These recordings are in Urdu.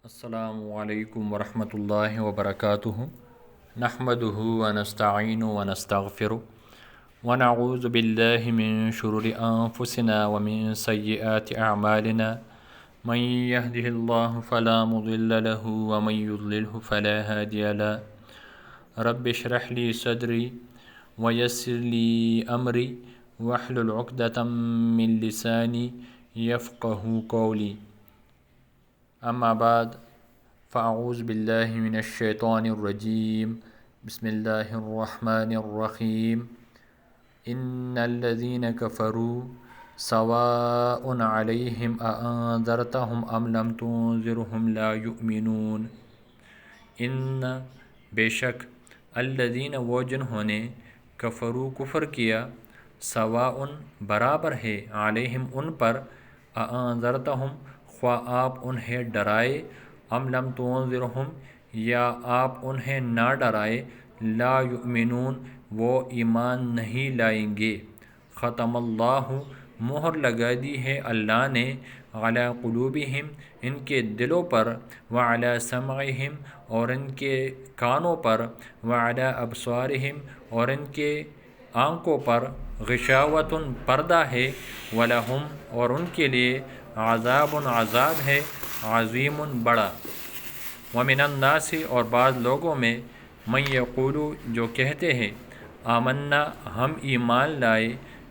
السلام علیکم ورحمۃ اللہ وبرکاتہ نحمدہ ونستعین ونستغفرہ ونعوذ باللہ من شرور انفسنا ومن سیئات اعمالنا من یهده اللہ فلا مضل له ومن یضللہ فلا ہادی له رب اشرح لی صدری ویسر لی امری واحلل عقدۃ من لسانی یفقہوا قولی اما بعد فاعوذ باللہ من الشیطان الرجیم بسم اللہ الرحمن الرحیم ان الذین کفروا سواء علیہم اانذرتہم ام لم تنذرہم لا یؤمنون ان بے شک الذین وہ جنہوں نے کفروا کفر کیا سواء برابر ہے علیہم ان پر اانذرتہم خواہ آپ انہیں ڈرائے ام لم تنذرہم یا آپ انہیں نہ ڈرائے لا یؤمنون وہ ایمان نہیں لائیں گے ختم اللہ مہر لگا دی ہے اللہ نے علی قلوبہم ان کے دلوں پر وعلی سمعہم اور ان کے کانوں پر وعلی ابصارہم اور ان کے آنکھوں پر غشاوۃ پردہ ہے ولہم اور ان کے لیے عذاب عذاب ہے عظیم بڑا ومن الناس اور بعض لوگوں میں من یقول جو کہتے ہیں آمنا ہم ایمان لائے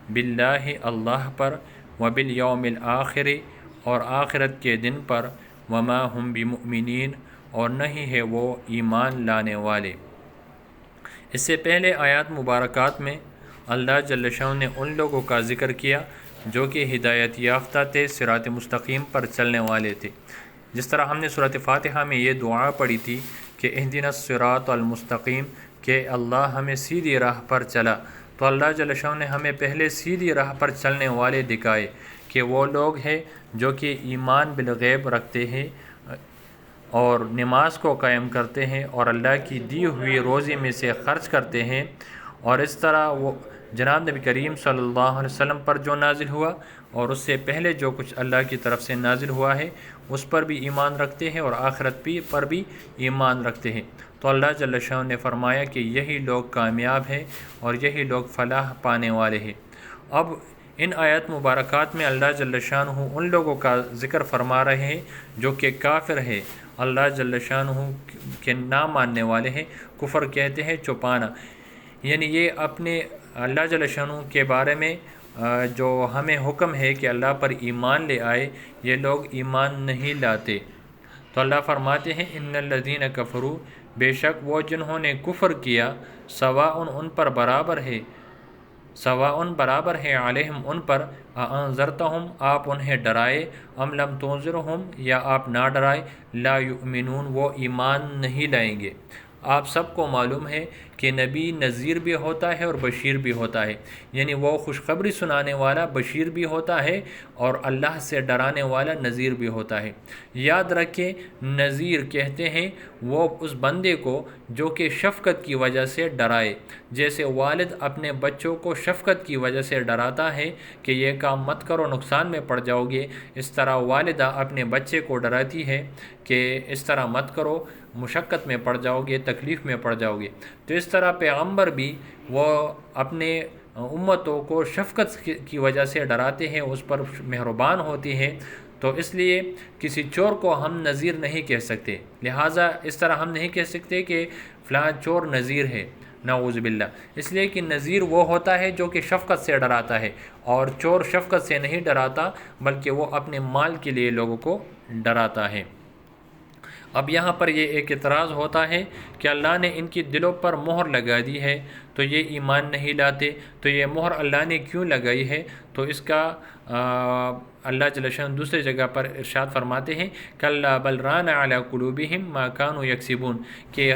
باللہ اللہ پر وبالیوم الآخر اور آخرت کے دن پر وما ہم بمؤمنین اور نہیں ہے وہ ایمان لانے والے۔ اس سے پہلے آیات مبارکات میں اللہ جل شانہ نے ان لوگوں کا ذکر کیا جو کہ ہدایت یافتہ تھے، صراط مستقیم پر چلنے والے تھے۔ جس طرح ہم نے سورۃ فاتحہ میں یہ دعا پڑھی تھی کہ اہدنا الصراط المستقیم، کہ اللہ ہمیں سیدھی راہ پر چلا، تو اللہ جل شانہ نے ہمیں پہلے سیدھی راہ پر چلنے والے دکھائے کہ وہ لوگ ہیں جو کہ ایمان بالغیب رکھتے ہیں اور نماز کو قائم کرتے ہیں اور اللہ کی دی ہوئی روزی میں سے خرچ کرتے ہیں، اور اس طرح وہ جناب نبی کریم صلی اللہ علیہ وسلم پر جو نازل ہوا اور اس سے پہلے جو کچھ اللہ کی طرف سے نازل ہوا ہے اس پر بھی ایمان رکھتے ہیں اور آخرت پر بھی ایمان رکھتے ہیں۔ تو اللہ جل شانہ نے فرمایا کہ یہی لوگ کامیاب ہیں اور یہی لوگ فلاح پانے والے ہیں۔ اب ان آیات مبارکات میں اللہ جل شانہ ان لوگوں کا ذکر فرما رہے ہیں جو کہ کافر ہے، اللہ جل شانہ کے نہ ماننے والے ہیں، کفر کہتے ہیں چھپانا، یعنی یہ اپنے اللہ جل شانہ کے بارے میں جو ہمیں حکم ہے کہ اللہ پر ایمان لے آئے، یہ لوگ ایمان نہیں لاتے۔ تو اللہ فرماتے ہیں ان الذین کفروا، بے شک وہ جنہوں نے کفر کیا، سواء ان پر برابر ہے، سواء برابر ہے علیہم ان پر انذرتہم آپ انہیں ڈرائے ام لم تنذرہم یا آپ نہ ڈرائے لا یؤمنون وہ ایمان نہیں لائیں گے۔ آپ سب کو معلوم ہے کہ نبی نذیر بھی ہوتا ہے اور بشیر بھی ہوتا ہے، یعنی وہ خوشخبری سنانے والا بشیر بھی ہوتا ہے اور اللہ سے ڈرانے والا نذیر بھی ہوتا ہے۔ یاد رکھیں نذیر کہتے ہیں وہ اس بندے کو جو کہ شفقت کی وجہ سے ڈرائے، جیسے والد اپنے بچوں کو شفقت کی وجہ سے ڈراتا ہے کہ یہ کام مت کرو نقصان میں پڑ جاؤ گے، اس طرح والدہ اپنے بچے کو ڈراتی ہے کہ اس طرح مت کرو مشقت میں پڑ جاؤ گے، تکلیف میں پڑ جاؤ گے۔ تو اس طرح پیغمبر بھی وہ اپنے امتوں کو شفقت کی وجہ سے ڈراتے ہیں، اس پر مہربان ہوتی ہیں، تو اس لیے کسی چور کو ہم نذیر نہیں کہہ سکتے، لہٰذا اس طرح ہم نہیں کہہ سکتے کہ فلاں چور نذیر ہے، نعوذ باللہ، اس لیے کہ نذیر وہ ہوتا ہے جو کہ شفقت سے ڈراتا ہے، اور چور شفقت سے نہیں ڈراتا بلکہ وہ اپنے مال کے لیے لوگوں کو ڈراتا ہے۔ اب یہاں پر یہ ایک اعتراض ہوتا ہے کہ اللہ نے ان کی دلوں پر مہر لگا دی ہے تو یہ ایمان نہیں لاتے، تو یہ مہر اللہ نے کیوں لگائی ہے؟ تو اس کا اللہ جل شانہ دوسری جگہ پر ارشاد فرماتے ہیں کلا بل ران علی قلوبہم ما کانوا یکسبون، کہ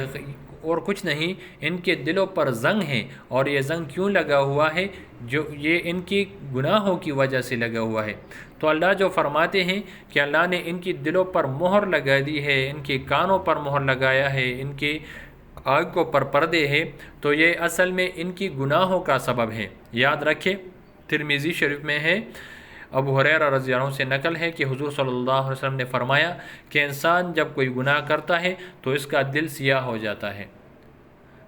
اور کچھ نہیں ان کے دلوں پر زنگ ہیں، اور یہ زنگ کیوں لگا ہوا ہے؟ جو یہ ان کی گناہوں کی وجہ سے لگا ہوا ہے۔ تو اللہ جو فرماتے ہیں کہ اللہ نے ان کی دلوں پر مہر لگا دی ہے، ان کے کانوں پر مہر لگایا ہے، ان کی آنکھوں پر پردے ہے، تو یہ اصل میں ان کی گناہوں کا سبب ہے۔ یاد رکھیں ترمذی شریف میں ہے ابو ہریرہ رضی اللہ عنہ سے نقل ہے کہ حضور صلی اللہ علیہ وسلم نے فرمایا کہ انسان جب کوئی گناہ کرتا ہے تو اس کا دل سیاہ ہو جاتا ہے،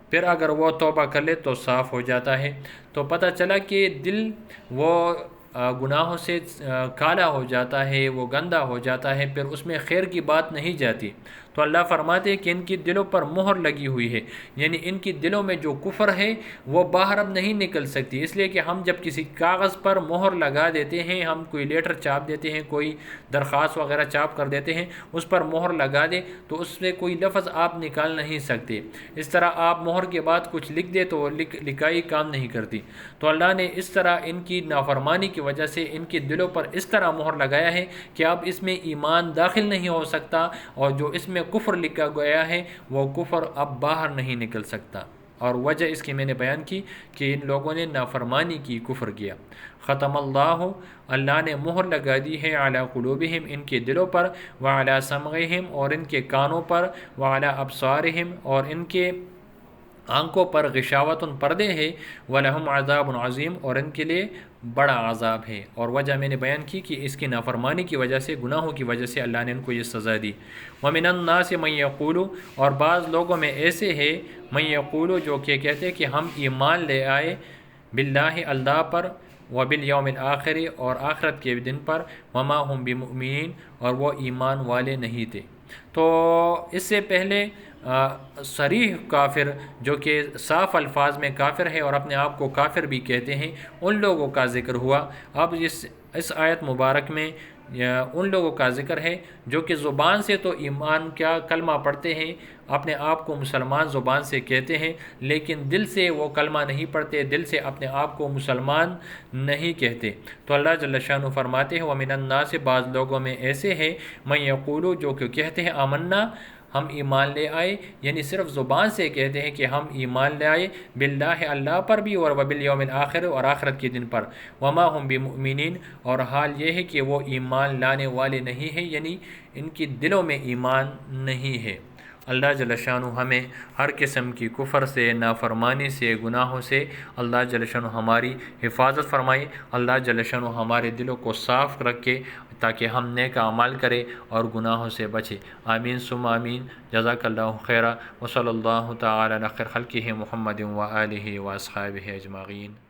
پھر اگر وہ توبہ کر لے تو صاف ہو جاتا ہے۔ تو پتہ چلا کہ دل وہ گناہوں سے کالا ہو جاتا ہے، وہ گندا ہو جاتا ہے، پھر اس میں خیر کی بات نہیں جاتی۔ تو اللہ فرماتے ہیں کہ ان کی دلوں پر مہر لگی ہوئی ہے، یعنی ان کی دلوں میں جو کفر ہے وہ باہر اب نہیں نکل سکتی، اس لیے کہ ہم جب کسی کاغذ پر مہر لگا دیتے ہیں، ہم کوئی لیٹر چاپ دیتے ہیں، کوئی درخواست وغیرہ چاپ کر دیتے ہیں، اس پر مہر لگا دیں تو اس سے کوئی لفظ آپ نکال نہیں سکتے۔ اس طرح آپ مہر کے بعد کچھ لکھ دے تو لکھائی کام نہیں کرتی۔ تو اللہ نے اس طرح ان کی نافرمانی کی وجہ سے ان کے دلوں پر اس طرح مہر لگایا ہے کہ اب اس میں ایمان داخل نہیں ہو سکتا، اور جو اس میں کفر لکھا گیا ہے وہ کفر اب باہر نہیں نکل سکتا۔ اور وجہ اس کی میں نے بیان کی کہ ان لوگوں نے نافرمانی کی، کفر کیا۔ ختم اللہ نے مہر لگا دی ہے علی قلوبہم، ان کے دلوں پر، وعلی سمعہم، اور ان کے کانوں پر، وعلی ابصارہم، اور ان کے آنکھوں پر، غشاوت پردے ہے، وَلَهُمْ عَذَابٌ عَظِيمٌ، اور ان کے لیے بڑا عذاب ہے۔ اور وجہ میں نے بیان کی کہ اس کی نافرمانی کی وجہ سے، گناہوں کی وجہ سے اللہ نے ان کو یہ سزا دی۔ وَمِنَ النَّاسِ مَن يَقُولُ، اور بعض لوگوں میں ایسے ہے، مَن يَقُولُ، جو کہ کہتے ہیں کہ ہم ایمان لے آئے، باللہ، اللہ پر، وبالیوم الآخر، اور آخرت کے دن پر، وما هم بمؤمنین، اور وہ ایمان والے نہیں تھے۔ تو اس سے پہلے صریح کافر، جو کہ صاف الفاظ میں کافر ہے اور اپنے آپ کو کافر بھی کہتے ہیں، ان لوگوں کا ذکر ہوا۔ اب اس آیت مبارک میں ان لوگوں کا ذکر ہے جو کہ زبان سے تو ایمان کا کلمہ پڑھتے ہیں، اپنے آپ کو مسلمان زبان سے کہتے ہیں، لیکن دل سے وہ کلمہ نہیں پڑھتے، دل سے اپنے آپ کو مسلمان نہیں کہتے۔ تو اللہ جل شانہ فرماتے ہیں وَمِنَ النَّاسِ، بعض لوگوں میں ایسے ہیں، مَن یقولو، جو کہ کہتے ہیں آمنا، ہم ایمان لے آئے، یعنی صرف زبان سے کہتے ہیں کہ ہم ایمان لے آئے، باللہ، اللہ پر بھی، اور وبالیوم الآخر، اور آخرت کے دن پر، وما هم بمؤمنین، اور حال یہ ہے کہ وہ ایمان لانے والے نہیں ہیں، یعنی ان کی دلوں میں ایمان نہیں ہے۔ اللہ جل شانہ ہمیں ہر قسم کی کفر سے، نافرمانی سے، گناہوں سے اللہ جل شانہ ہماری حفاظت فرمائے۔ اللہ جل شانہ ہمارے دلوں کو صاف رکھے تاکہ ہم نیک اعمال کریں اور گناہوں سے بچیں۔ آمین ثم آمین۔ جزاک اللہ خیرا، وصلی اللہ تعالی علی خیر خلقہ محمد و آلہ و اصحابہ اجمعین۔